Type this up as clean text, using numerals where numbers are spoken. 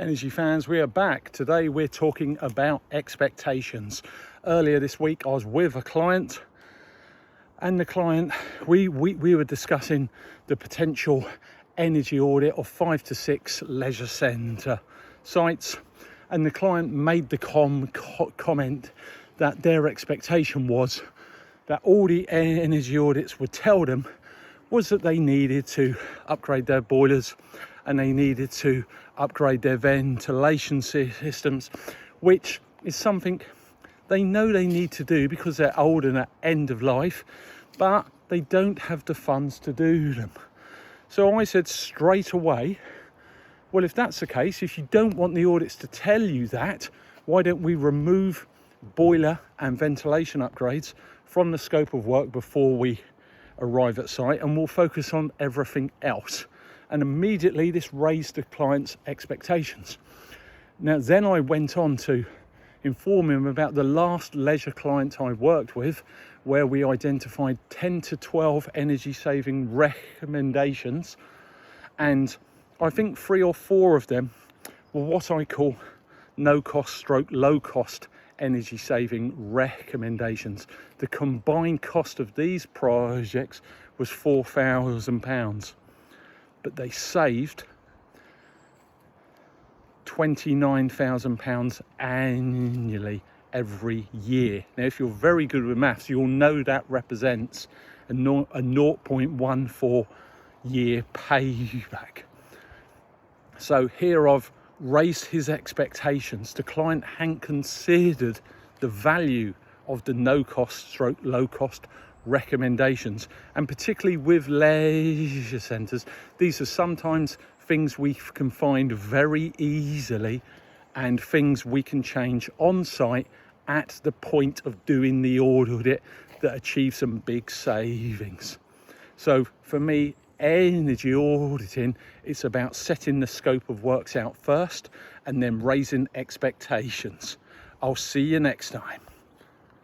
Energy fans, we are back. Today we're talking about expectations. Earlier this week I was with a client, and the client, we were discussing the potential energy audit of 5 to 6 leisure centre sites, and the client made the comment that their expectation was that all the energy audits would tell them was that they needed to upgrade their boilers and they needed to upgrade their ventilation systems, which is something they know they need to do because they're old and at end of life, but they don't have the funds to do them. So I said straight away, well, if that's the case, if you don't want the audits to tell you that, why don't we remove boiler and ventilation upgrades from the scope of work before we arrive at site, and we'll focus on everything else. And immediately this raised the client's expectations. Now then I went on to inform him about the last leisure client I worked with, where we identified 10 to 12 energy saving recommendations, and I think 3 or 4 of them were what I call no cost stroke low cost energy saving recommendations. The combined cost of these projects was £4,000, but they saved £29,000 annually every year. Now, if you're very good with maths, you'll know that represents a 0.14 year payback. So here I've raised his expectations. The client hadn't considered the value of the no cost stroke low cost recommendations, and particularly with leisure centres, these are sometimes things we can find very easily and things we can change on site at the point of doing the audit that achieve some big savings. So for me, energy auditing, it's about setting the scope of works out first and then raising expectations. I'll see you next time.